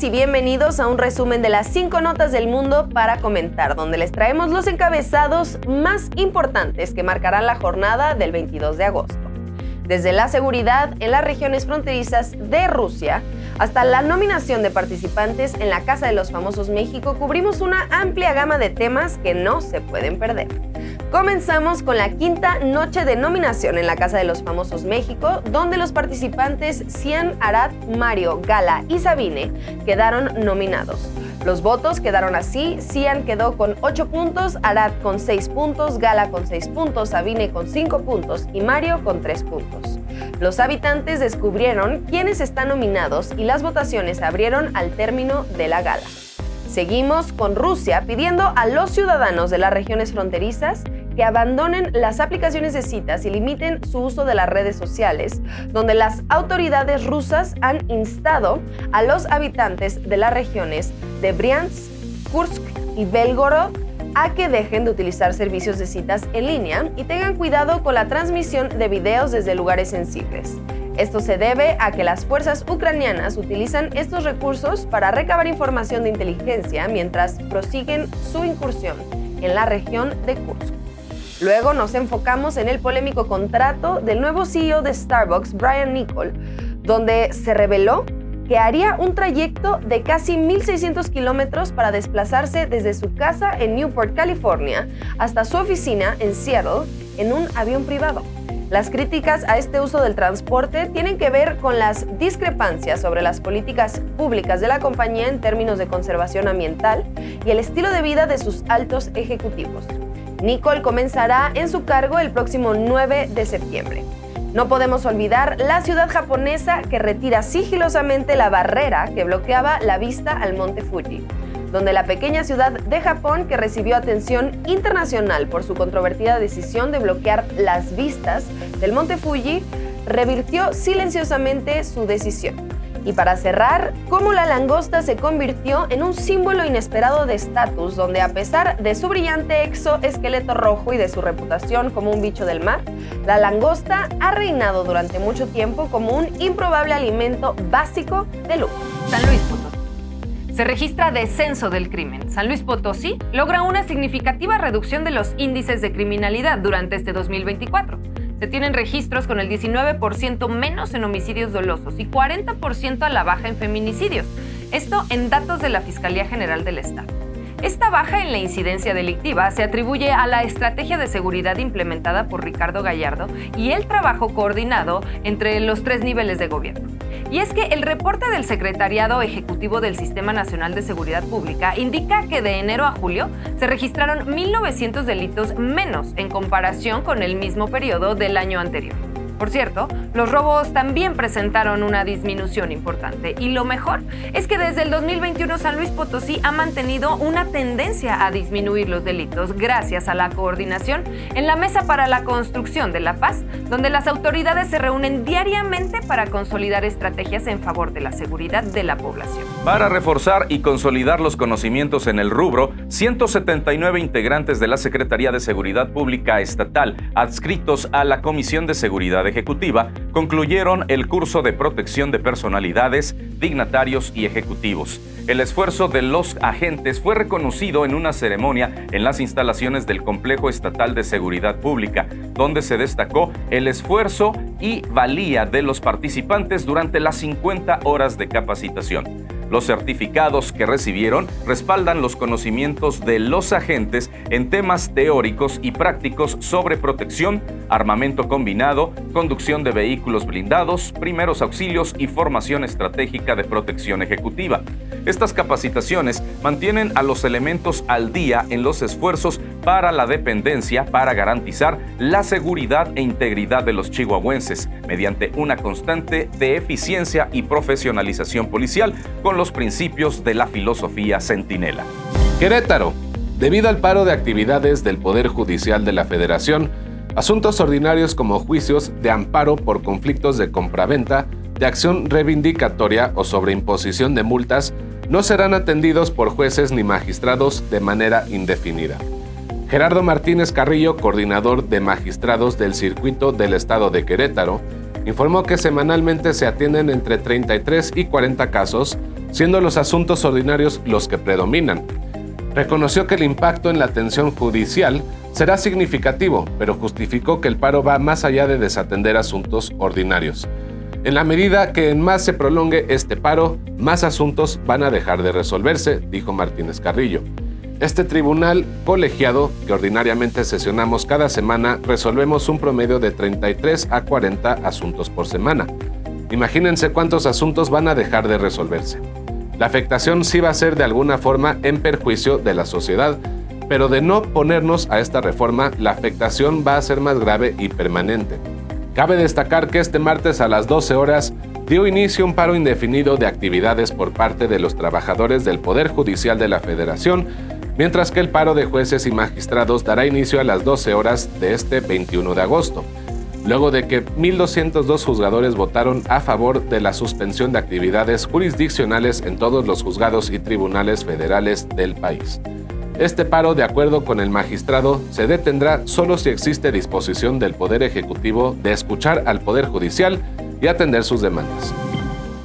y bienvenidos a un resumen de las 5 notas del mundo para comentar, donde les traemos los encabezados más importantes que marcarán la jornada del 22 de agosto. Desde la seguridad en las regiones fronterizas de Rusia hasta la nominación de participantes en la Casa de los Famosos México, cubrimos una amplia gama de temas que no se pueden perder. Comenzamos con la quinta noche de nominación en la Casa de los Famosos México, donde los participantes Cian, Arad, Mario, Gala y Sabine quedaron nominados. Los votos quedaron así: Cian quedó con 8 puntos, Arad con 6 puntos, Gala con 6 puntos, Sabine con 5 puntos y Mario con 3 puntos. Los habitantes descubrieron quiénes están nominados y las votaciones se abrieron al término de la gala. Seguimos con Rusia pidiendo a los ciudadanos de las regiones fronterizas que abandonen las aplicaciones de citas y limiten su uso de las redes sociales, donde las autoridades rusas han instado a los habitantes de las regiones de Briansk, Kursk y Belgorod a que dejen de utilizar servicios de citas en línea y tengan cuidado con la transmisión de videos desde lugares sensibles. Esto se debe a que las fuerzas ucranianas utilizan estos recursos para recabar información de inteligencia mientras prosiguen su incursión en la región de Kursk. Luego nos enfocamos en el polémico contrato del nuevo CEO de Starbucks, Brian Niccol, donde se reveló que haría un trayecto de casi 1,600 kilómetros para desplazarse desde su casa en Newport, California, hasta su oficina en Seattle en un avión privado. Las críticas a este uso del transporte tienen que ver con las discrepancias sobre las políticas públicas de la compañía en términos de conservación ambiental y el estilo de vida de sus altos ejecutivos. Niccol comenzará en su cargo el próximo 9 de septiembre. No podemos olvidar la ciudad japonesa que retira sigilosamente la barrera que bloqueaba la vista al monte Fuji, donde la pequeña ciudad de Japón, que recibió atención internacional por su controvertida decisión de bloquear las vistas del monte Fuji, revirtió silenciosamente su decisión. Y para cerrar, cómo la langosta se convirtió en un símbolo inesperado de estatus, donde a pesar de su brillante exoesqueleto rojo y de su reputación como un bicho del mar, la langosta ha reinado durante mucho tiempo como un improbable alimento básico de lujo. San Luis Potosí. Se registra descenso del crimen. San Luis Potosí logra una significativa reducción de los índices de criminalidad durante este 2024. Se tienen registros con el 19% menos en homicidios dolosos y 40% a la baja en feminicidios. Esto en datos de la Fiscalía General del Estado. Esta baja en la incidencia delictiva se atribuye a la estrategia de seguridad implementada por Ricardo Gallardo y el trabajo coordinado entre los 3 niveles de gobierno. Y es que el reporte del Secretariado Ejecutivo del Sistema Nacional de Seguridad Pública indica que de enero a julio se registraron 1,900 delitos menos en comparación con el mismo periodo del año anterior. Por cierto, los robos también presentaron una disminución importante y lo mejor es que desde el 2021 San Luis Potosí ha mantenido una tendencia a disminuir los delitos gracias a la coordinación en la Mesa para la Construcción de la Paz, donde las autoridades se reúnen diariamente para consolidar estrategias en favor de la seguridad de la población. Para reforzar y consolidar los conocimientos en el rubro, 179 integrantes de la Secretaría de Seguridad Pública Estatal, adscritos a la Comisión de Seguridad Ejecutiva, concluyeron el curso de protección de personalidades, dignatarios y ejecutivos. El esfuerzo de los agentes fue reconocido en una ceremonia en las instalaciones del Complejo Estatal de Seguridad Pública, donde se destacó el esfuerzo y valía de los participantes durante las 50 horas de capacitación. Los certificados que recibieron respaldan los conocimientos de los agentes en temas teóricos y prácticos sobre protección, armamento combinado, conducción de vehículos blindados, primeros auxilios y formación estratégica de protección ejecutiva. Estas capacitaciones mantienen a los elementos al día en los esfuerzos para la dependencia para garantizar la seguridad e integridad de los chihuahuenses mediante una constante de eficiencia y profesionalización policial con los principios de la filosofía centinela. Querétaro. Debido al paro de actividades del Poder Judicial de la Federación, asuntos ordinarios como juicios de amparo por conflictos de compraventa, de acción reivindicatoria o sobre imposición de multas no serán atendidos por jueces ni magistrados de manera indefinida. Gerardo Martínez Carrillo, coordinador de magistrados del Circuito del Estado de Querétaro, informó que semanalmente se atienden entre 33 y 40 casos siendo los asuntos ordinarios los que predominan. Reconoció que el impacto en la atención judicial será significativo, pero justificó que el paro va más allá de desatender asuntos ordinarios. En la medida que en más se prolongue este paro, más asuntos van a dejar de resolverse, dijo Martínez Carrillo. Este tribunal colegiado, que ordinariamente sesionamos cada semana, resolvemos un promedio de 33 a 40 asuntos por semana. Imagínense cuántos asuntos van a dejar de resolverse. La afectación sí va a ser de alguna forma en perjuicio de la sociedad, pero de no ponernos a esta reforma, la afectación va a ser más grave y permanente. Cabe destacar que este martes a las 12 horas dio inicio un paro indefinido de actividades por parte de los trabajadores del Poder Judicial de la Federación, mientras que el paro de jueces y magistrados dará inicio a las 12 horas de este 21 de agosto. Luego de que 1.202 juzgadores votaron a favor de la suspensión de actividades jurisdiccionales en todos los juzgados y tribunales federales del país. Este paro, de acuerdo con el magistrado, se detendrá solo si existe disposición del Poder Ejecutivo de escuchar al Poder Judicial y atender sus demandas.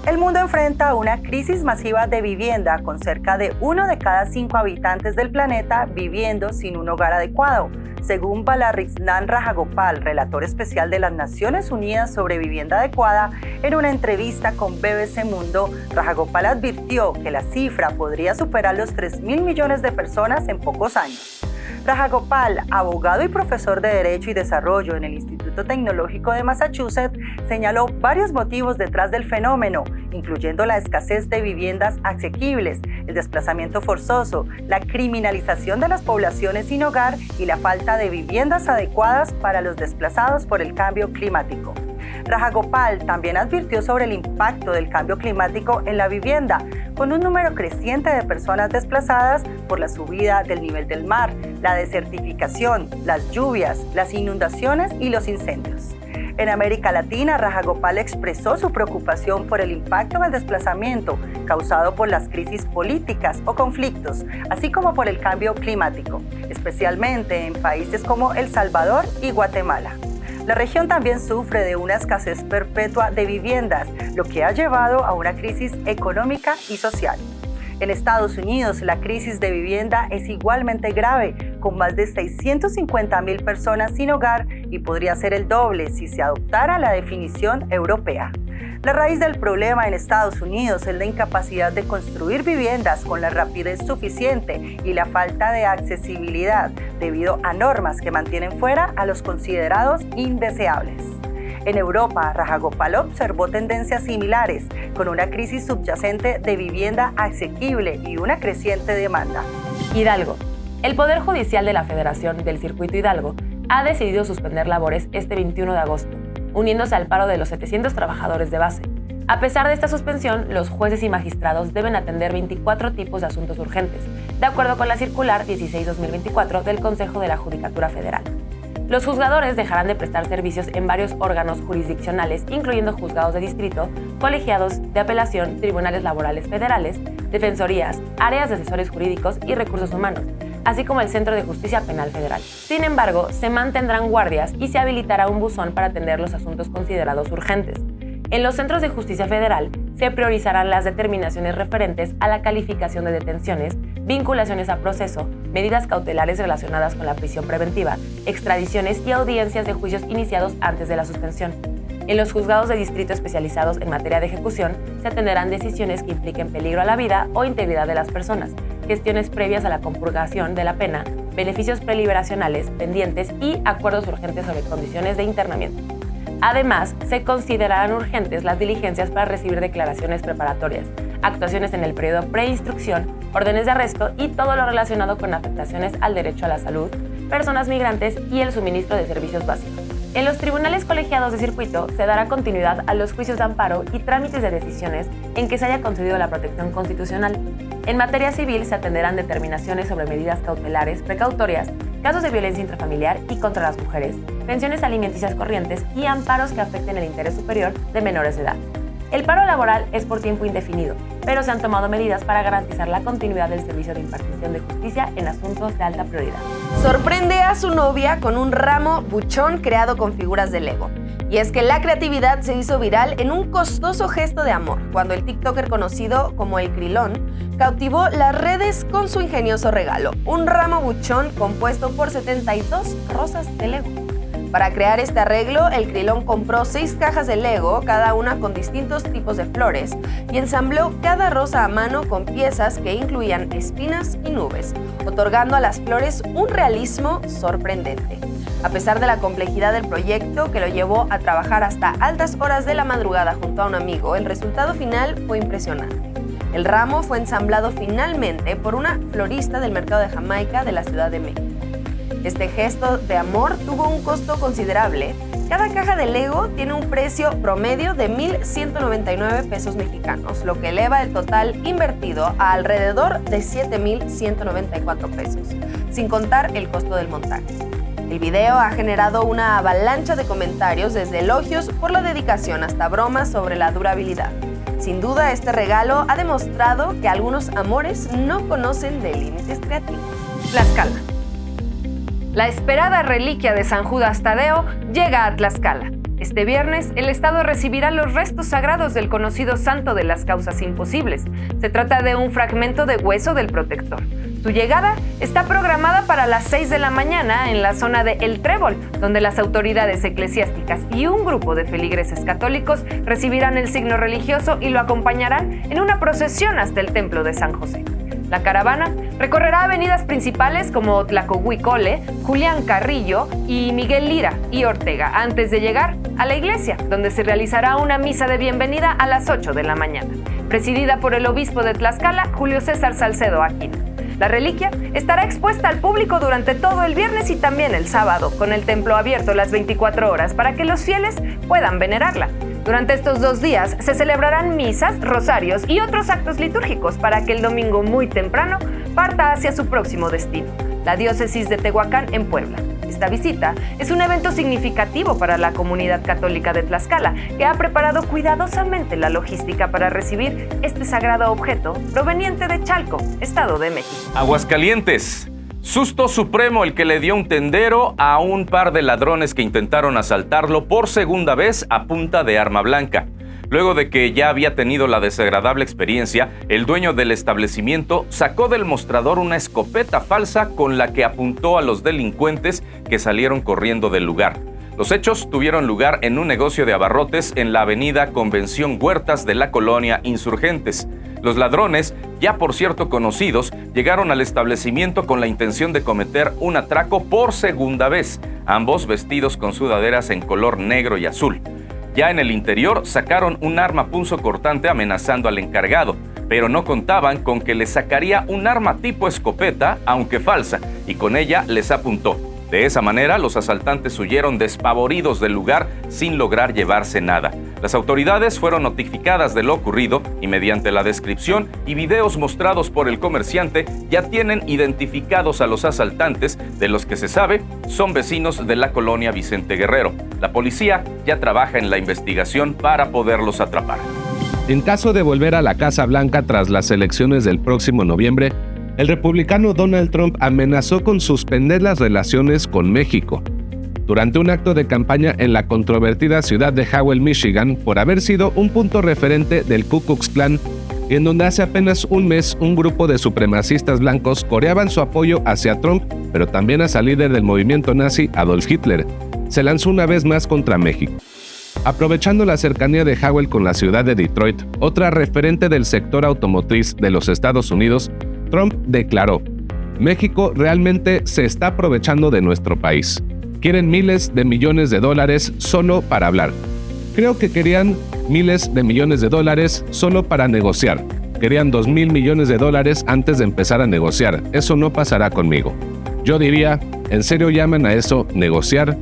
El mundo enfrenta una crisis masiva de vivienda, con cerca de 1 de cada 5 habitantes del planeta viviendo sin un hogar adecuado. Según Balakrishnan Rajagopal, relator especial de las Naciones Unidas sobre vivienda adecuada, en una entrevista con BBC Mundo, Rajagopal advirtió que la cifra podría superar los 3.000 millones de personas en pocos años. Rajagopal, abogado y profesor de Derecho y Desarrollo en el Instituto Tecnológico de Massachusetts, señaló varios motivos detrás del fenómeno, incluyendo la escasez de viviendas asequibles, el desplazamiento forzoso, la criminalización de las poblaciones sin hogar y la falta de viviendas adecuadas para los desplazados por el cambio climático. Rajagopal también advirtió sobre el impacto del cambio climático en la vivienda, con un número creciente de personas desplazadas por la subida del nivel del mar, la desertificación, las lluvias, las inundaciones y los incendios. En América Latina, Rajagopal expresó su preocupación por el impacto del desplazamiento causado por las crisis políticas o conflictos, así como por el cambio climático, especialmente en países como El Salvador y Guatemala. La región también sufre de una escasez perpetua de viviendas, lo que ha llevado a una crisis económica y social. En Estados Unidos, la crisis de vivienda es igualmente grave, con más de 650.000 personas sin hogar, y podría ser el doble si se adoptara la definición europea. La raíz del problema en Estados Unidos es la incapacidad de construir viviendas con la rapidez suficiente y la falta de accesibilidad, debido a normas que mantienen fuera a los considerados indeseables. En Europa, Rajagopal observó tendencias similares, con una crisis subyacente de vivienda asequible y una creciente demanda. Hidalgo. El Poder Judicial de la Federación del Circuito Hidalgo ha decidido suspender labores este 21 de agosto, uniéndose al paro de los 700 trabajadores de base. A pesar de esta suspensión, los jueces y magistrados deben atender 24 tipos de asuntos urgentes, de acuerdo con la circular 16-2024 del Consejo de la Judicatura Federal. Los juzgadores dejarán de prestar servicios en varios órganos jurisdiccionales, incluyendo juzgados de distrito, colegiados de apelación, tribunales laborales federales, defensorías, áreas de asesores jurídicos y recursos humanos, así como el Centro de Justicia Penal Federal. Sin embargo, se mantendrán guardias y se habilitará un buzón para atender los asuntos considerados urgentes. En los centros de justicia federal se priorizarán las determinaciones referentes a la calificación de detenciones, vinculaciones a proceso, medidas cautelares relacionadas con la prisión preventiva, extradiciones y audiencias de juicios iniciados antes de la suspensión. En los juzgados de distrito especializados en materia de ejecución se atenderán decisiones que impliquen peligro a la vida o integridad de las personas, gestiones previas a la compurgación de la pena, beneficios preliberacionales pendientes y acuerdos urgentes sobre condiciones de internamiento. Además, se considerarán urgentes las diligencias para recibir declaraciones preparatorias, actuaciones en el periodo preinstrucción, órdenes de arresto y todo lo relacionado con afectaciones al derecho a la salud, personas migrantes y el suministro de servicios básicos. En los tribunales colegiados de circuito se dará continuidad a los juicios de amparo y trámites de decisiones en que se haya concedido la protección constitucional. En materia civil se atenderán determinaciones sobre medidas cautelares, precautorias, casos de violencia intrafamiliar y contra las mujeres, pensiones alimenticias corrientes y amparos que afecten el interés superior de menores de edad. El paro laboral es por tiempo indefinido, pero se han tomado medidas para garantizar la continuidad del servicio de impartición de justicia en asuntos de alta prioridad. Sorprende a su novia con un ramo buchón creado con figuras de Lego. Y es que la creatividad se hizo viral en un costoso gesto de amor, cuando el TikToker conocido como El Krilón cautivó las redes con su ingenioso regalo, un ramo buchón compuesto por 72 rosas de Lego. Para crear este arreglo, El Krilón compró 6 cajas de Lego, cada una con distintos tipos de flores, y ensambló cada rosa a mano con piezas que incluían espinas y nubes, otorgando a las flores un realismo sorprendente. A pesar de la complejidad del proyecto, que lo llevó a trabajar hasta altas horas de la madrugada junto a un amigo, el resultado final fue impresionante. El ramo fue ensamblado finalmente por una florista del mercado de Jamaica de la Ciudad de México. Este gesto de amor tuvo un costo considerable. Cada caja de Lego tiene un precio promedio de 1,199 pesos mexicanos, lo que eleva el total invertido a alrededor de 7,194 pesos, sin contar el costo del montaje. El video ha generado una avalancha de comentarios, desde elogios por la dedicación hasta bromas sobre la durabilidad. Sin duda, este regalo ha demostrado que algunos amores no conocen de límites creativos. Tlaxcala. La esperada reliquia de San Judas Tadeo llega a Tlaxcala. Este viernes, el Estado recibirá los restos sagrados del conocido santo de las causas imposibles. Se trata de un fragmento de hueso del protector. Su llegada está programada para las 6 de la mañana en la zona de El Trébol, donde las autoridades eclesiásticas y un grupo de feligreses católicos recibirán el signo religioso y lo acompañarán en una procesión hasta el templo de San José. La caravana recorrerá avenidas principales como Tlacohuicole, Julián Carrillo y Miguel Lira y Ortega, antes de llegar a la iglesia, donde se realizará una misa de bienvenida a las 8 de la mañana, presidida por el obispo de Tlaxcala, Julio César Salcedo Aquino. La reliquia estará expuesta al público durante todo el viernes y también el sábado, con el templo abierto las 24 horas para que los fieles puedan venerarla. Durante estos 2 días se celebrarán misas, rosarios y otros actos litúrgicos para que el domingo muy temprano parta hacia su próximo destino, la diócesis de Tehuacán en Puebla. Esta visita es un evento significativo para la comunidad católica de Tlaxcala, que ha preparado cuidadosamente la logística para recibir este sagrado objeto proveniente de Chalco, Estado de México. Aguascalientes. Susto supremo el que le dio un tendero a un par de ladrones que intentaron asaltarlo por segunda vez a punta de arma blanca. Luego de que ya había tenido la desagradable experiencia, el dueño del establecimiento sacó del mostrador una escopeta falsa con la que apuntó a los delincuentes que salieron corriendo del lugar. Los hechos tuvieron lugar en un negocio de abarrotes en la avenida Convención Huertas de la colonia Insurgentes. Los ladrones, ya por cierto conocidos, llegaron al establecimiento con la intención de cometer un atraco por segunda vez, ambos vestidos con sudaderas en color negro y azul. Ya en el interior sacaron un arma punzocortante amenazando al encargado, pero no contaban con que le sacaría un arma tipo escopeta, aunque falsa, y con ella les apuntó. De esa manera, los asaltantes huyeron despavoridos del lugar sin lograr llevarse nada. Las autoridades fueron notificadas de lo ocurrido y mediante la descripción y videos mostrados por el comerciante ya tienen identificados a los asaltantes, de los que se sabe son vecinos de la colonia Vicente Guerrero. La policía ya trabaja en la investigación para poderlos atrapar. En caso de volver a la Casa Blanca tras las elecciones del próximo noviembre, el republicano Donald Trump amenazó con suspender las relaciones con México durante un acto de campaña en la controvertida ciudad de Howell, Michigan, por haber sido un punto referente del Ku Klux Klan, en donde hace apenas un mes un grupo de supremacistas blancos coreaban su apoyo hacia Trump, pero también hacia el líder del movimiento nazi, Adolf Hitler. Se lanzó una vez más contra México. Aprovechando la cercanía de Howell con la ciudad de Detroit, otra referente del sector automotriz de los Estados Unidos, Trump declaró: México realmente se está aprovechando de nuestro país. Quieren miles de millones de dólares solo para hablar. Creo que querían miles de millones de dólares solo para negociar. Querían 2,000 millones de dólares antes de empezar a negociar. Eso no pasará conmigo. Yo diría, ¿en serio llaman a eso negociar?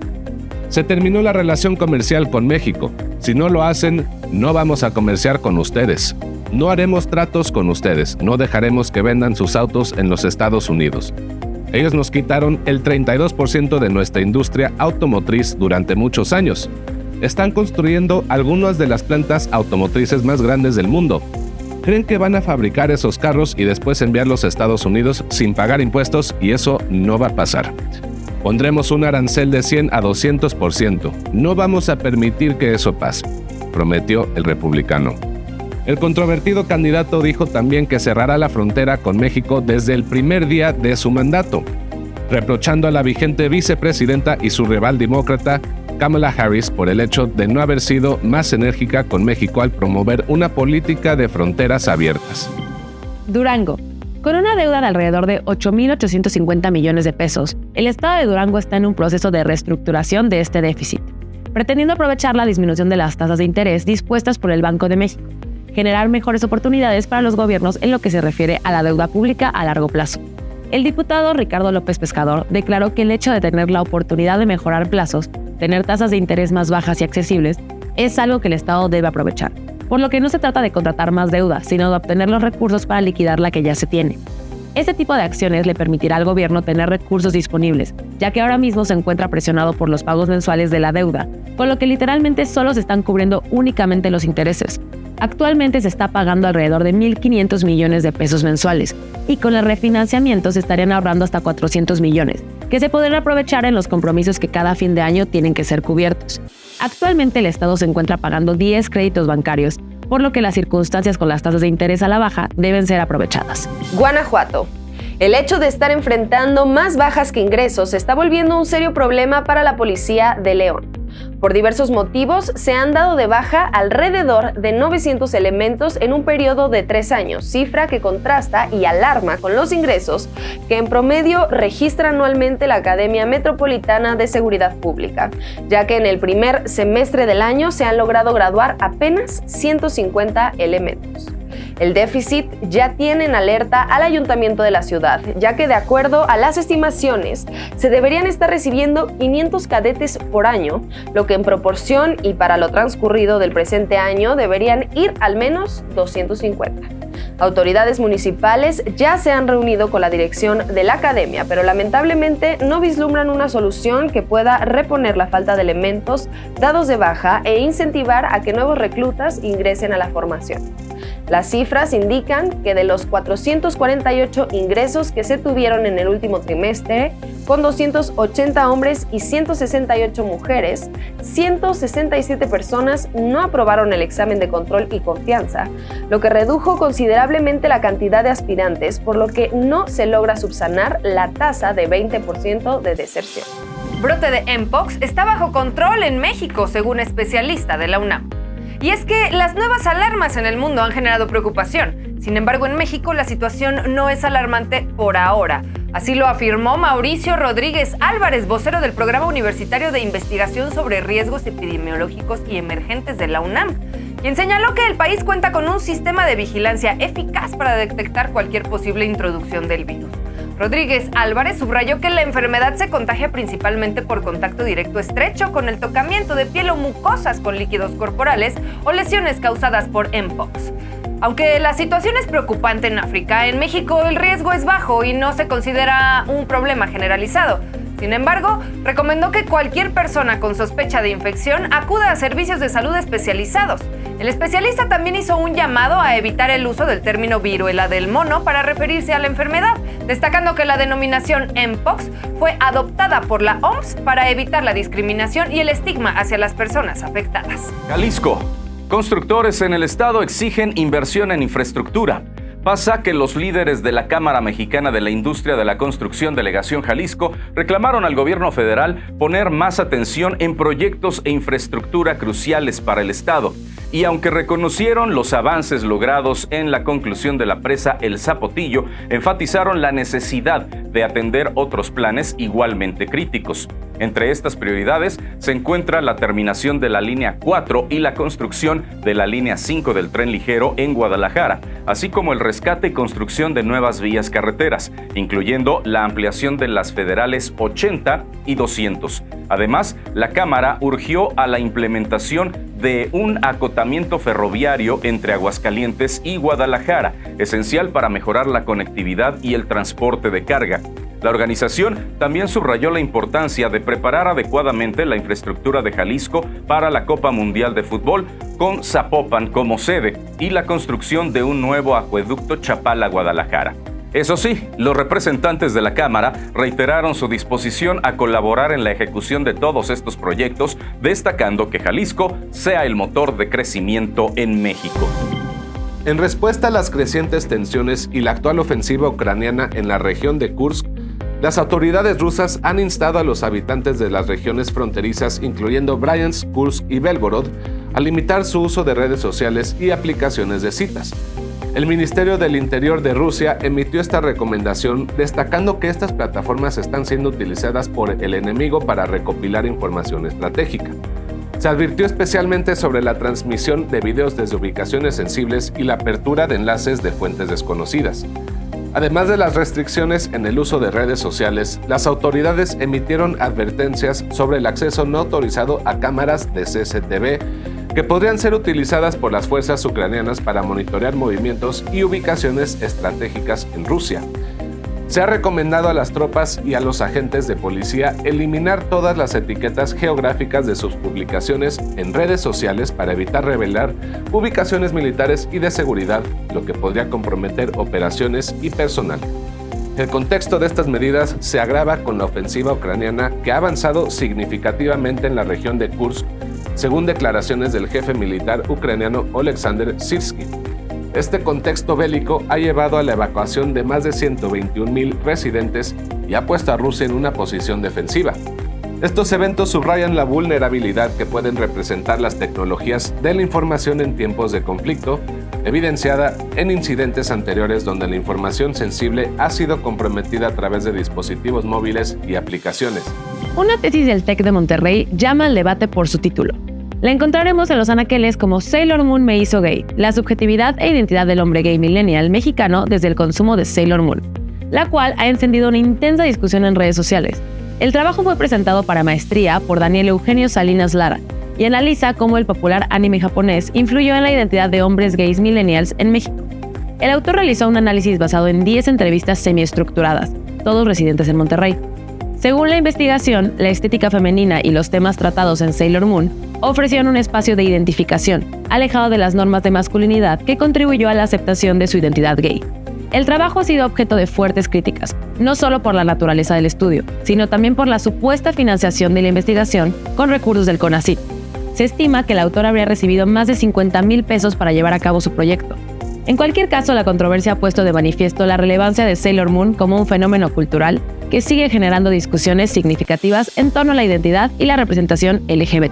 Se terminó la relación comercial con México. Si no lo hacen, no vamos a comerciar con ustedes. No haremos tratos con ustedes. No dejaremos que vendan sus autos en los Estados Unidos. Ellos nos quitaron el 32% de nuestra industria automotriz durante muchos años. Están construyendo algunas de las plantas automotrices más grandes del mundo. Creen que van a fabricar esos carros y después enviarlos a Estados Unidos sin pagar impuestos, y eso no va a pasar. Pondremos un arancel de 100 a 200%. No vamos a permitir que eso pase, prometió el republicano. El controvertido candidato dijo también que cerrará la frontera con México desde el primer día de su mandato, reprochando a la vigente vicepresidenta y su rival demócrata, Kamala Harris, por el hecho de no haber sido más enérgica con México al promover una política de fronteras abiertas. Durango. Con una deuda de alrededor de 8.850 millones de pesos, el estado de Durango está en un proceso de reestructuración de este déficit, pretendiendo aprovechar la disminución de las tasas de interés dispuestas por el Banco de México, generar mejores oportunidades para los gobiernos en lo que se refiere a la deuda pública a largo plazo. El diputado Ricardo López Pescador declaró que el hecho de tener la oportunidad de mejorar plazos, tener tasas de interés más bajas y accesibles, es algo que el Estado debe aprovechar, por lo que no se trata de contratar más deuda, sino de obtener los recursos para liquidar la que ya se tiene. Este tipo de acciones le permitirá al gobierno tener recursos disponibles, ya que ahora mismo se encuentra presionado por los pagos mensuales de la deuda, con lo que literalmente solo se están cubriendo únicamente los intereses. Actualmente se está pagando alrededor de 1.500 millones de pesos mensuales, y con el refinanciamiento se estarían ahorrando hasta 400 millones, que se podrán aprovechar en los compromisos que cada fin de año tienen que ser cubiertos. Actualmente el Estado se encuentra pagando 10 créditos bancarios, por lo que las circunstancias con las tasas de interés a la baja deben ser aprovechadas. Guanajuato. El hecho de estar enfrentando más bajas que ingresos se está volviendo un serio problema para la policía de León. Por diversos motivos, se han dado de baja alrededor de 900 elementos en un periodo de 3 años, cifra que contrasta y alarma con los ingresos que en promedio registra anualmente la Academia Metropolitana de Seguridad Pública, ya que en el primer semestre del año se han logrado graduar apenas 150 elementos. El déficit ya tiene en alerta al ayuntamiento de la ciudad, ya que de acuerdo a las estimaciones, se deberían estar recibiendo 500 cadetes por año, lo que en proporción y para lo transcurrido del presente año deberían ir al menos 250. Autoridades municipales ya se han reunido con la dirección de la academia, pero lamentablemente no vislumbran una solución que pueda reponer la falta de elementos dados de baja e incentivar a que nuevos reclutas ingresen a la formación. Las cifras indican que de los 448 ingresos que se tuvieron en el último trimestre, con 280 hombres y 168 mujeres, 167 personas no aprobaron el examen de control y confianza, lo que redujo considerablemente la cantidad de aspirantes, por lo que no se logra subsanar la tasa de 20% de deserción. Brote de Mpox está bajo control en México, según especialista de la UNAM. Y es que las nuevas alarmas en el mundo han generado preocupación. Sin embargo, en México la situación no es alarmante por ahora. Así lo afirmó Mauricio Rodríguez Álvarez, vocero del Programa Universitario de Investigación sobre Riesgos Epidemiológicos y Emergentes de la UNAM, quien señaló que el país cuenta con un sistema de vigilancia eficaz para detectar cualquier posible introducción del virus. Rodríguez Álvarez subrayó que la enfermedad se contagia principalmente por contacto directo estrecho con el tocamiento de piel o mucosas con líquidos corporales o lesiones causadas por Mpox. Aunque la situación es preocupante en África, en México el riesgo es bajo y no se considera un problema generalizado. Sin embargo, recomendó que cualquier persona con sospecha de infección acuda a servicios de salud especializados. El especialista también hizo un llamado a evitar el uso del término viruela del mono para referirse a la enfermedad, destacando que la denominación Mpox fue adoptada por la OMS para evitar la discriminación y el estigma hacia las personas afectadas. Jalisco. Constructores en el estado exigen inversión en infraestructura. Pasa que los líderes de la Cámara Mexicana de la Industria de la Construcción Delegación Jalisco reclamaron al gobierno federal poner más atención en proyectos e infraestructura cruciales para el estado. Y aunque reconocieron los avances logrados en la conclusión de la presa El Zapotillo, enfatizaron la necesidad de atender otros planes igualmente críticos. Entre estas prioridades se encuentra la terminación de la línea 4 y la construcción de la línea 5 del tren ligero en Guadalajara, así como el rescate y construcción de nuevas vías carreteras, incluyendo la ampliación de las federales 80 y 200. Además, la Cámara urgió a la implementación de un acotamiento ferroviario entre Aguascalientes y Guadalajara, esencial para mejorar la conectividad y el transporte de carga. La organización también subrayó la importancia de preparar adecuadamente la infraestructura de Jalisco para la Copa Mundial de Fútbol, con Zapopan como sede, y la construcción de un nuevo acueducto Chapala-Guadalajara. Eso sí, los representantes de la Cámara reiteraron su disposición a colaborar en la ejecución de todos estos proyectos, destacando que Jalisco sea el motor de crecimiento en México. En respuesta a las crecientes tensiones y la actual ofensiva ucraniana en la región de Kursk, las autoridades rusas han instado a los habitantes de las regiones fronterizas, incluyendo Bryansk, Kursk y Belgorod, a limitar su uso de redes sociales y aplicaciones de citas. El Ministerio del Interior de Rusia emitió esta recomendación, destacando que estas plataformas están siendo utilizadas por el enemigo para recopilar información estratégica. Se advirtió especialmente sobre la transmisión de videos desde ubicaciones sensibles y la apertura de enlaces de fuentes desconocidas. Además de las restricciones en el uso de redes sociales, las autoridades emitieron advertencias sobre el acceso no autorizado a cámaras de CCTV que podrían ser utilizadas por las fuerzas ucranianas para monitorear movimientos y ubicaciones estratégicas en Rusia. Se ha recomendado a las tropas y a los agentes de policía eliminar todas las etiquetas geográficas de sus publicaciones en redes sociales para evitar revelar ubicaciones militares y de seguridad, lo que podría comprometer operaciones y personal. El contexto de estas medidas se agrava con la ofensiva ucraniana que ha avanzado significativamente en la región de Kursk, según declaraciones del jefe militar ucraniano Oleksandr Syrskyi. Este contexto bélico ha llevado a la evacuación de más de 121,000 residentes y ha puesto a Rusia en una posición defensiva. Estos eventos subrayan la vulnerabilidad que pueden representar las tecnologías de la información en tiempos de conflicto, evidenciada en incidentes anteriores donde la información sensible ha sido comprometida a través de dispositivos móviles y aplicaciones. Una tesis del TEC de Monterrey llama al debate por su título. La encontraremos en los anaqueles como Sailor Moon me hizo gay, la subjetividad e identidad del hombre gay millennial mexicano desde el consumo de Sailor Moon, la cual ha encendido una intensa discusión en redes sociales. El trabajo fue presentado para maestría por Daniel Eugenio Salinas Lara y analiza cómo el popular anime japonés influyó en la identidad de hombres gays millennials en México. El autor realizó un análisis basado en 10 entrevistas semiestructuradas, todos residentes en Monterrey. Según la investigación, la estética femenina y los temas tratados en Sailor Moon ofrecieron un espacio de identificación, alejado de las normas de masculinidad que contribuyó a la aceptación de su identidad gay. El trabajo ha sido objeto de fuertes críticas, no solo por la naturaleza del estudio, sino también por la supuesta financiación de la investigación con recursos del CONACYT. Se estima que el autor habría recibido más de 50,000 pesos para llevar a cabo su proyecto. En cualquier caso, la controversia ha puesto de manifiesto la relevancia de Sailor Moon como un fenómeno cultural que sigue generando discusiones significativas en torno a la identidad y la representación LGBT.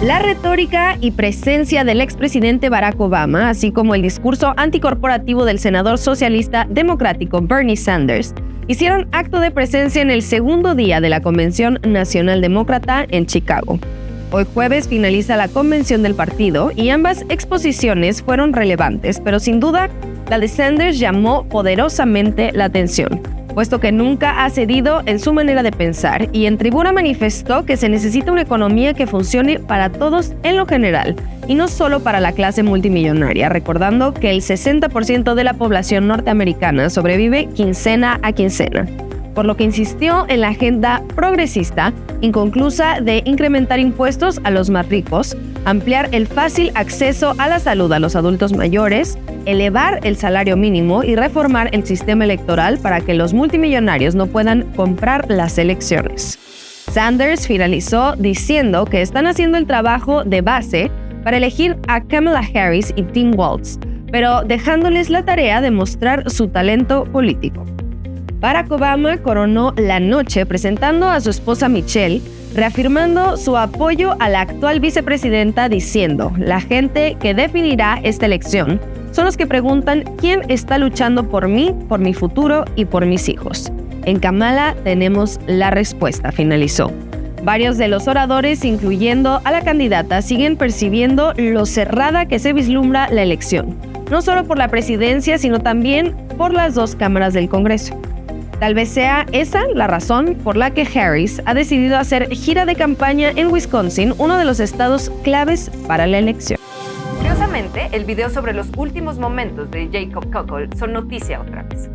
La retórica y presencia del expresidente Barack Obama, así como el discurso anticorporativo del senador socialista democrático Bernie Sanders, hicieron acto de presencia en el segundo día de la Convención Nacional Demócrata en Chicago. Hoy jueves finaliza la convención del partido y ambas exposiciones fueron relevantes, pero sin duda la de Sanders llamó poderosamente la atención, puesto que nunca ha cedido en su manera de pensar y en tribuna manifestó que se necesita una economía que funcione para todos en lo general y no solo para la clase multimillonaria, recordando que el 60% de la población norteamericana sobrevive quincena a quincena, por lo que insistió en la agenda progresista inconclusa de incrementar impuestos a los más ricos, ampliar el fácil acceso a la salud a los adultos mayores, elevar el salario mínimo y reformar el sistema electoral para que los multimillonarios no puedan comprar las elecciones. Sanders finalizó diciendo que están haciendo el trabajo de base para elegir a Kamala Harris y Tim Walz, pero dejándoles la tarea de mostrar su talento político. Barack Obama coronó la noche presentando a su esposa Michelle, reafirmando su apoyo a la actual vicepresidenta diciendo: "La gente que definirá esta elección son los que preguntan quién está luchando por mí, por mi futuro y por mis hijos. En Kamala tenemos la respuesta", finalizó. Varios de los oradores, incluyendo a la candidata, siguen percibiendo lo cerrada que se vislumbra la elección, no solo por la presidencia, sino también por las dos cámaras del Congreso. Tal vez sea esa la razón por la que Harris ha decidido hacer gira de campaña en Wisconsin, uno de los estados claves para la elección. Curiosamente, el video sobre los últimos momentos de Jacob Koppel son noticia otra vez.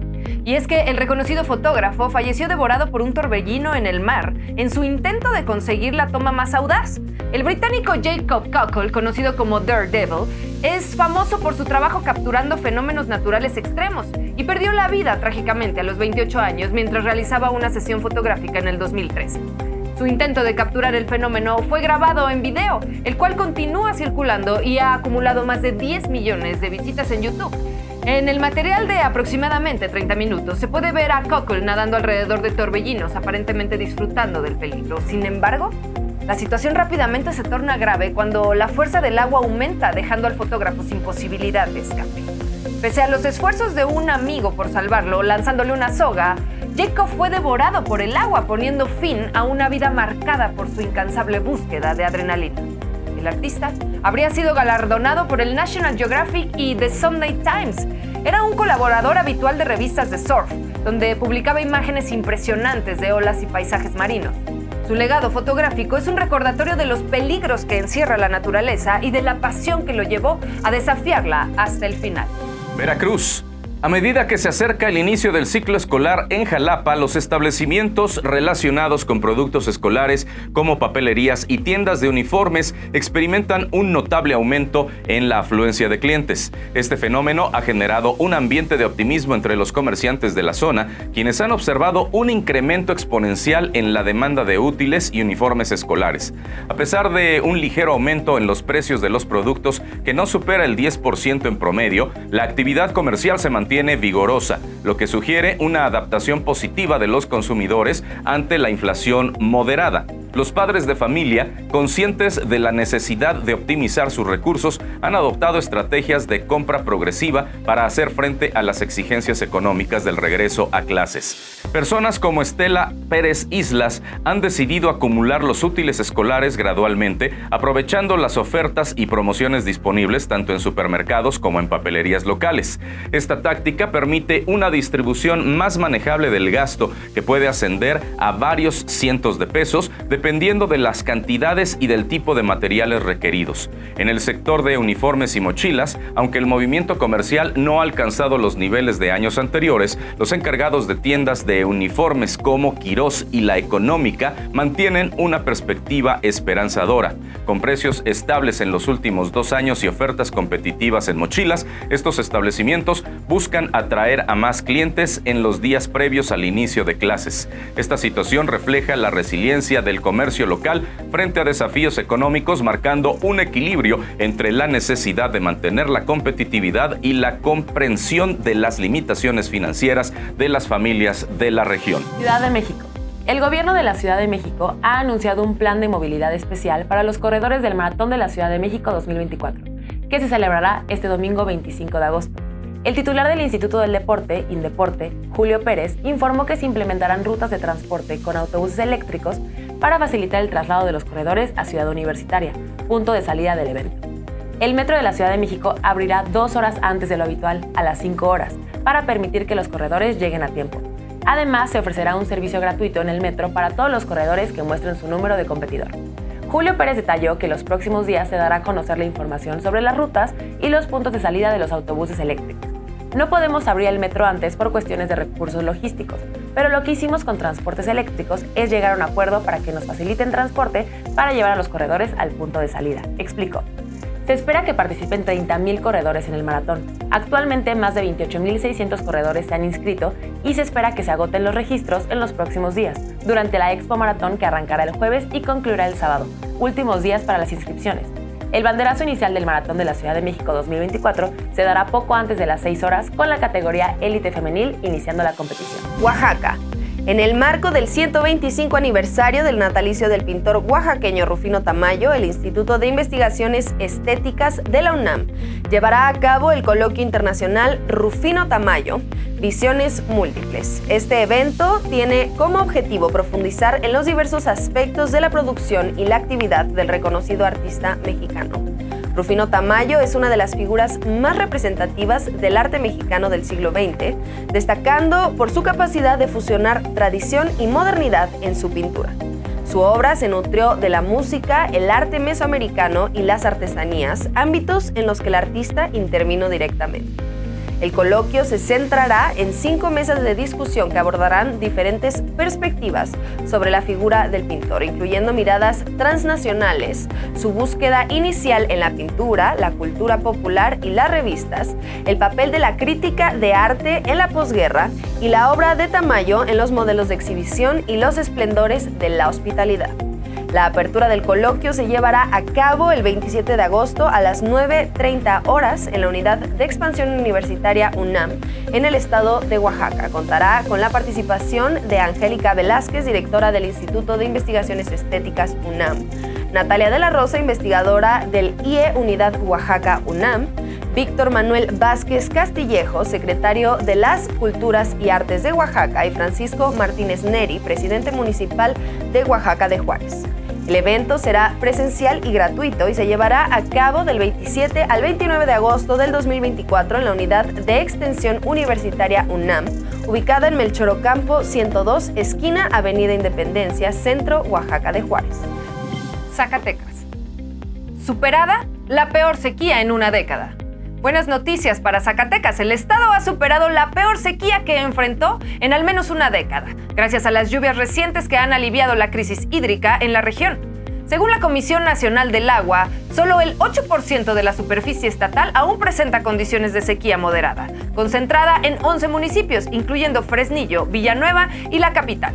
Y es que el reconocido fotógrafo falleció devorado por un torbellino en el mar en su intento de conseguir la toma más audaz. El británico Jacob Cockle, conocido como Daredevil, es famoso por su trabajo capturando fenómenos naturales extremos y perdió la vida trágicamente a los 28 años mientras realizaba una sesión fotográfica en el 2013. Su intento de capturar el fenómeno fue grabado en video, el cual continúa circulando y ha acumulado más de 10 millones de visitas en YouTube. En el material de aproximadamente 30 minutos se puede ver a Cockle nadando alrededor de torbellinos, aparentemente disfrutando del peligro. Sin embargo, la situación rápidamente se torna grave cuando la fuerza del agua aumenta, dejando al fotógrafo sin posibilidad de escape. Pese a los esfuerzos de un amigo por salvarlo, lanzándole una soga, Jacob fue devorado por el agua, poniendo fin a una vida marcada por su incansable búsqueda de adrenalina. El artista habría sido galardonado por el National Geographic y The Sunday Times. Era un colaborador habitual de revistas de surf, donde publicaba imágenes impresionantes de olas y paisajes marinos. Su legado fotográfico es un recordatorio de los peligros que encierra la naturaleza y de la pasión que lo llevó a desafiarla hasta el final. Veracruz. A medida que se acerca el inicio del ciclo escolar en Jalapa, los establecimientos relacionados con productos escolares como papelerías y tiendas de uniformes experimentan un notable aumento en la afluencia de clientes. Este fenómeno ha generado un ambiente de optimismo entre los comerciantes de la zona, quienes han observado un incremento exponencial en la demanda de útiles y uniformes escolares. A pesar de un ligero aumento en los precios de los productos que no supera el 10% en promedio, la actividad comercial se mantiene vigorosa, lo que sugiere una adaptación positiva de los consumidores ante la inflación moderada. Los padres de familia, conscientes de la necesidad de optimizar sus recursos, han adoptado estrategias de compra progresiva para hacer frente a las exigencias económicas del regreso a clases. Personas como Estela Pérez Islas han decidido acumular los útiles escolares gradualmente, aprovechando las ofertas y promociones disponibles tanto en supermercados como en papelerías locales. Esta táctica permite una distribución más manejable del gasto, que puede ascender a varios cientos de pesos, dependiendo de las cantidades y del tipo de materiales requeridos. En el sector de uniformes y mochilas, aunque el movimiento comercial no ha alcanzado los niveles de años anteriores, los encargados de tiendas de uniformes como Quirós y La Económica mantienen una perspectiva esperanzadora. Con precios estables en los últimos 2 años y ofertas competitivas en mochilas, estos establecimientos buscan atraer a más clientes en los días previos al inicio de clases. Esta situación refleja la resiliencia del comercio local frente a desafíos económicos, marcando un equilibrio entre la necesidad de mantener la competitividad y la comprensión de las limitaciones financieras de las familias de la región. Ciudad de México. El gobierno de la Ciudad de México ha anunciado un plan de movilidad especial para los corredores del Maratón de la Ciudad de México 2024, que se celebrará este domingo 25 de agosto. El titular del Instituto del Deporte, Indeporte, Julio Pérez, informó que se implementarán rutas de transporte con autobuses eléctricos para facilitar el traslado de los corredores a Ciudad Universitaria, punto de salida del evento. El metro de la Ciudad de México abrirá 2 horas antes de lo habitual, a las 5 horas, para permitir que los corredores lleguen a tiempo. Además, se ofrecerá un servicio gratuito en el metro para todos los corredores que muestren su número de competidor. Julio Pérez detalló que los próximos días se dará a conocer la información sobre las rutas y los puntos de salida de los autobuses eléctricos. No podemos abrir el metro antes por cuestiones de recursos logísticos, pero lo que hicimos con transportes eléctricos es llegar a un acuerdo para que nos faciliten transporte para llevar a los corredores al punto de salida, explicó. Se espera que participen 30,000 corredores en el maratón. Actualmente, más de 28,600 corredores se han inscrito y se espera que se agoten los registros en los próximos días, durante la Expo Maratón que arrancará el jueves y concluirá el sábado, últimos días para las inscripciones. El banderazo inicial del Maratón de la Ciudad de México 2024 se dará poco antes de las 6 horas con la categoría Élite Femenil iniciando la competición. Oaxaca. En el marco del 125 aniversario del natalicio del pintor oaxaqueño Rufino Tamayo, el Instituto de Investigaciones Estéticas de la UNAM llevará a cabo el coloquio internacional Rufino Tamayo, Visiones Múltiples. Este evento tiene como objetivo profundizar en los diversos aspectos de la producción y la actividad del reconocido artista mexicano. Rufino Tamayo es una de las figuras más representativas del arte mexicano del siglo XX, destacando por su capacidad de fusionar tradición y modernidad en su pintura. Su obra se nutrió de la música, el arte mesoamericano y las artesanías, ámbitos en los que el artista intervino directamente. El coloquio se centrará en 5 mesas de discusión que abordarán diferentes perspectivas sobre la figura del pintor, incluyendo miradas transnacionales, su búsqueda inicial en la pintura, la cultura popular y las revistas, el papel de la crítica de arte en la posguerra y la obra de Tamayo en los modelos de exhibición y los esplendores de la hospitalidad. La apertura del coloquio se llevará a cabo el 27 de agosto a las 9:30 horas en la Unidad de Expansión Universitaria UNAM, en el estado de Oaxaca. Contará con la participación de Angélica Velázquez, directora del Instituto de Investigaciones Estéticas UNAM, Natalia de la Rosa, investigadora del IE Unidad Oaxaca UNAM, Víctor Manuel Vázquez Castillejo, secretario de las Culturas y Artes de Oaxaca, y Francisco Martínez Neri, presidente municipal de Oaxaca de Juárez. El evento será presencial y gratuito y se llevará a cabo del 27 al 29 de agosto del 2024 en la Unidad de Extensión Universitaria UNAM, ubicada en Melchor Ocampo 102, esquina Avenida Independencia, Centro, Oaxaca de Juárez. Zacatecas. Superada la peor sequía en una década. Buenas noticias para Zacatecas. El estado ha superado la peor sequía que enfrentó en al menos una década, gracias a las lluvias recientes que han aliviado la crisis hídrica en la región. Según la Comisión Nacional del Agua, solo el 8% de la superficie estatal aún presenta condiciones de sequía moderada, concentrada en 11 municipios, incluyendo Fresnillo, Villanueva y la capital.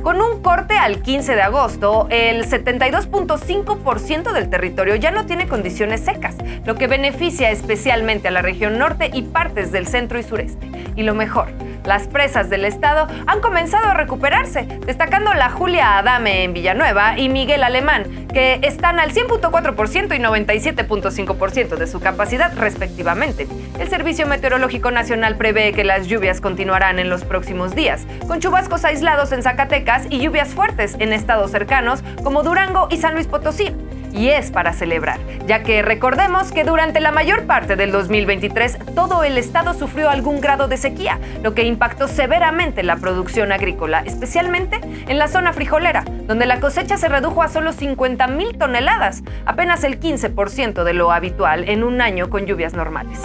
Con un corte al 15 de agosto, el 72.5% del territorio ya no tiene condiciones secas, lo que beneficia especialmente a la región norte y partes del centro y sureste. Y lo mejor, las presas del estado han comenzado a recuperarse, destacando la Julia Adame en Villanueva y Miguel Alemán, que están al 100.4% y 97.5% de su capacidad respectivamente. El Servicio Meteorológico Nacional prevé que las lluvias continuarán en los próximos días, con chubascos aislados en Zacatecas y lluvias fuertes en estados cercanos como Durango y San Luis Potosí. Y es para celebrar, ya que recordemos que durante la mayor parte del 2023 todo el estado sufrió algún grado de sequía, lo que impactó severamente la producción agrícola, especialmente en la zona frijolera, donde la cosecha se redujo a solo 50,000 toneladas, apenas el 15% de lo habitual en un año con lluvias normales.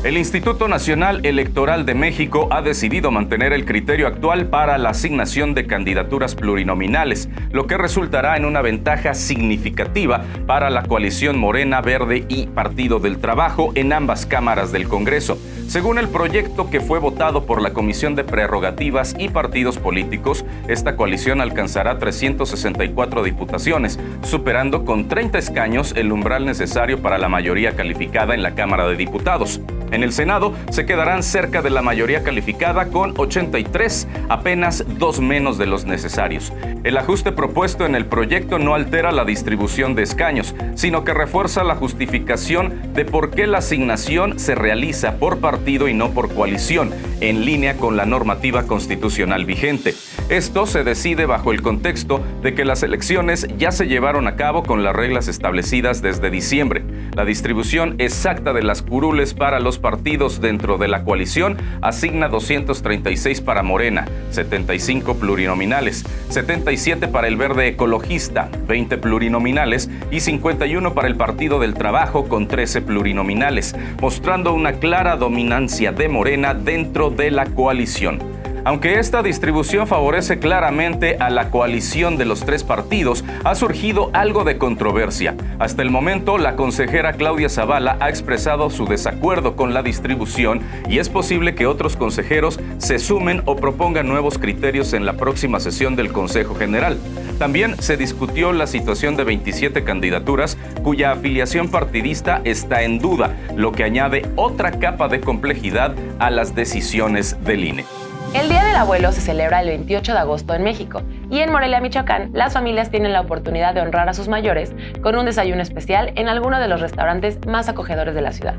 El Instituto Nacional Electoral de México ha decidido mantener el criterio actual para la asignación de candidaturas plurinominales, lo que resultará en una ventaja significativa para la coalición Morena, Verde y Partido del Trabajo en ambas cámaras del Congreso. Según el proyecto que fue votado por la Comisión de Prerrogativas y Partidos Políticos, esta coalición alcanzará 364 diputaciones, superando con 30 escaños el umbral necesario para la mayoría calificada en la Cámara de Diputados. En el Senado se quedarán cerca de la mayoría calificada con 83, apenas 2 menos de los necesarios. El ajuste propuesto en el proyecto no altera la distribución de escaños, sino que refuerza la justificación de por qué la asignación se realiza por partido y no por coalición, en línea con la normativa constitucional vigente. Esto se decide bajo el contexto de que las elecciones ya se llevaron a cabo con las reglas establecidas desde diciembre. La distribución exacta de las curules para los partidos dentro de la coalición asigna 236 para Morena, 75 plurinominales, 77 para el Verde Ecologista, 20 plurinominales y 51 para el Partido del Trabajo con 13 plurinominales, mostrando una clara dominancia de Morena dentro de la coalición. Aunque esta distribución favorece claramente a la coalición de los 3 partidos, ha surgido algo de controversia. Hasta el momento, la consejera Claudia Zavala ha expresado su desacuerdo con la distribución y es posible que otros consejeros se sumen o propongan nuevos criterios en la próxima sesión del Consejo General. También se discutió la situación de 27 candidaturas cuya afiliación partidista está en duda, lo que añade otra capa de complejidad a las decisiones del INE. El Día del Abuelo se celebra el 28 de agosto en México y en Morelia, Michoacán, las familias tienen la oportunidad de honrar a sus mayores con un desayuno especial en alguno de los restaurantes más acogedores de la ciudad.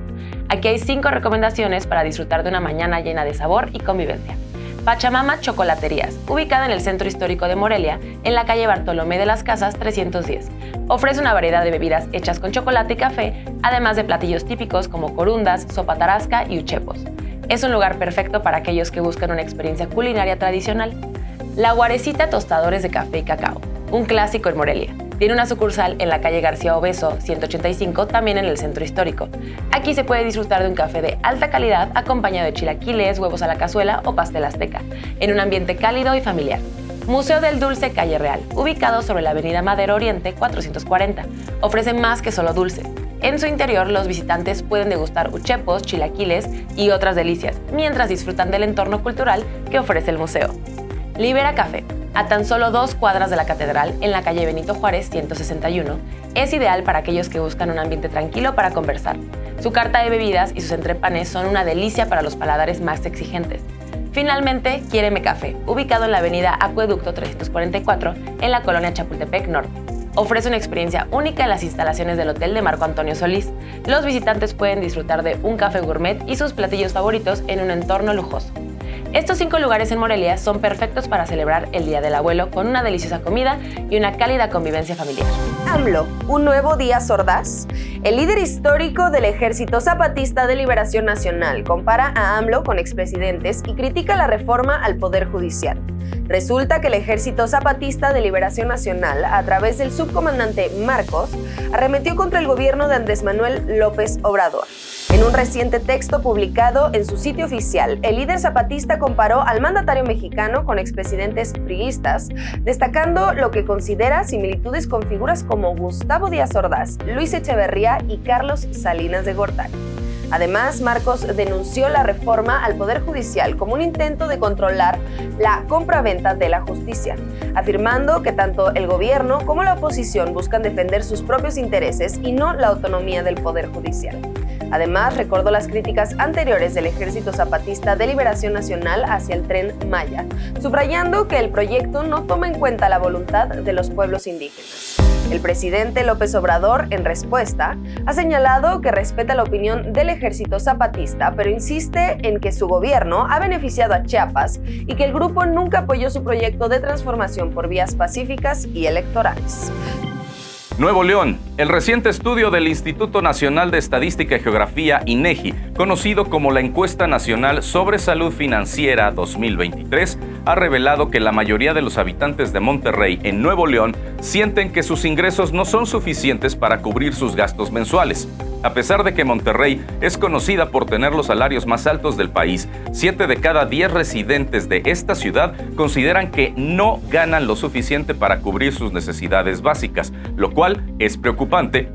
Aquí hay 5 recomendaciones para disfrutar de una mañana llena de sabor y convivencia. Pachamama Chocolaterías, ubicada en el centro histórico de Morelia, en la calle Bartolomé de las Casas 310. Ofrece una variedad de bebidas hechas con chocolate y café, además de platillos típicos como corundas, sopa tarasca y uchepos. Es un lugar perfecto para aquellos que buscan una experiencia culinaria tradicional. La Guarecita Tostadores de Café y Cacao, un clásico en Morelia. Tiene una sucursal en la calle García Obeso, 185, también en el centro histórico. Aquí se puede disfrutar de un café de alta calidad acompañado de chilaquiles, huevos a la cazuela o pastel azteca, en un ambiente cálido y familiar. Museo del Dulce Calle Real, ubicado sobre la avenida Madero Oriente 440. Ofrece más que solo dulce. En su interior, los visitantes pueden degustar uchepos, chilaquiles y otras delicias, mientras disfrutan del entorno cultural que ofrece el museo. Libera Café, a tan solo 2 cuadras de la Catedral, en la calle Benito Juárez 161, es ideal para aquellos que buscan un ambiente tranquilo para conversar. Su carta de bebidas y sus entrepanes son una delicia para los paladares más exigentes. Finalmente, Quiéreme Café, ubicado en la avenida Acueducto 344, en la colonia Chapultepec Norte. Ofrece una experiencia única en las instalaciones del Hotel de Marco Antonio Solís. Los visitantes pueden disfrutar de un café gourmet y sus platillos favoritos en un entorno lujoso. Estos 5 lugares en Morelia son perfectos para celebrar el Día del Abuelo con una deliciosa comida y una cálida convivencia familiar. AMLO, un nuevo Díaz Ordaz. El líder histórico del Ejército Zapatista de Liberación Nacional compara a AMLO con expresidentes y critica la reforma al Poder Judicial. Resulta que el Ejército Zapatista de Liberación Nacional, a través del subcomandante Marcos, arremetió contra el gobierno de Andrés Manuel López Obrador. En un reciente texto publicado en su sitio oficial, el líder zapatista comparó al mandatario mexicano con expresidentes priistas, destacando lo que considera similitudes con figuras como Gustavo Díaz Ordaz, Luis Echeverría y Carlos Salinas de Gortari. Además, Marcos denunció la reforma al Poder Judicial como un intento de controlar la compra-venta de la justicia, afirmando que tanto el gobierno como la oposición buscan defender sus propios intereses y no la autonomía del Poder Judicial. Además, recordó las críticas anteriores del Ejército Zapatista de Liberación Nacional hacia el Tren Maya, subrayando que el proyecto no toma en cuenta la voluntad de los pueblos indígenas. El presidente López Obrador, en respuesta, ha señalado que respeta la opinión del Ejército Zapatista, pero insiste en que su gobierno ha beneficiado a Chiapas y que el grupo nunca apoyó su proyecto de transformación por vías pacíficas y electorales. Nuevo León. El reciente estudio del Instituto Nacional de Estadística y Geografía, INEGI, conocido como la Encuesta Nacional sobre Salud Financiera 2023, ha revelado que la mayoría de los habitantes de Monterrey, en Nuevo León, sienten que sus ingresos no son suficientes para cubrir sus gastos mensuales. A pesar de que Monterrey es conocida por tener los salarios más altos del país, 7 de cada 10 residentes de esta ciudad consideran que no ganan lo suficiente para cubrir sus necesidades básicas, lo cual es preocupante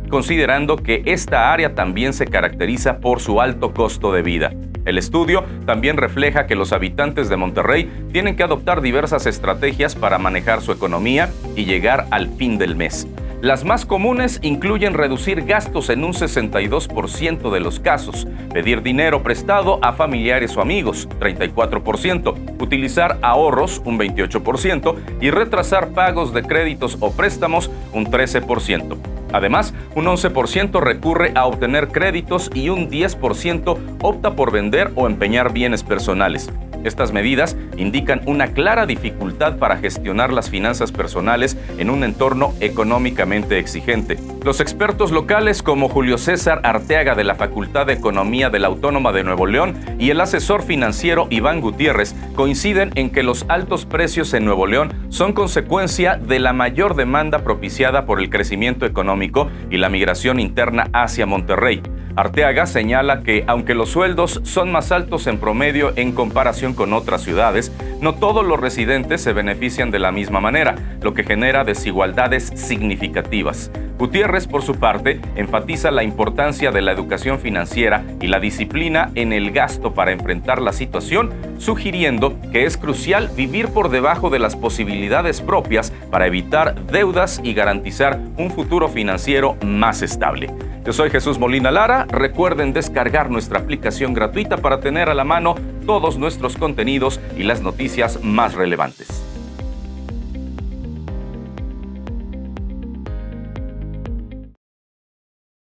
considerando que esta área también se caracteriza por su alto costo de vida. El estudio también refleja que los habitantes de Monterrey tienen que adoptar diversas estrategias para manejar su economía y llegar al fin del mes. Las más comunes incluyen reducir gastos en un 62% de los casos, pedir dinero prestado a familiares o amigos, 34%, utilizar ahorros, un 28%, y retrasar pagos de créditos o préstamos, un 13%. Además, un 11% recurre a obtener créditos y un 10% opta por vender o empeñar bienes personales. Estas medidas indican una clara dificultad para gestionar las finanzas personales en un entorno económicamente exigente. Los expertos locales como Julio César Arteaga de la Facultad de Economía de la Autónoma de Nuevo León y el asesor financiero Iván Gutiérrez coinciden en que los altos precios en Nuevo León son consecuencia de la mayor demanda propiciada por el crecimiento económico y la migración interna hacia Monterrey. Arteaga señala que, aunque los sueldos son más altos en promedio en comparación con otras ciudades, no todos los residentes se benefician de la misma manera, lo que genera desigualdades significativas. Gutiérrez, por su parte, enfatiza la importancia de la educación financiera y la disciplina en el gasto para enfrentar la situación, sugiriendo que es crucial vivir por debajo de las posibilidades propias para evitar deudas y garantizar un futuro financiero más estable. Yo soy Jesús Molina Lara. Recuerden descargar nuestra aplicación gratuita para tener a la mano todos nuestros contenidos y las noticias más relevantes.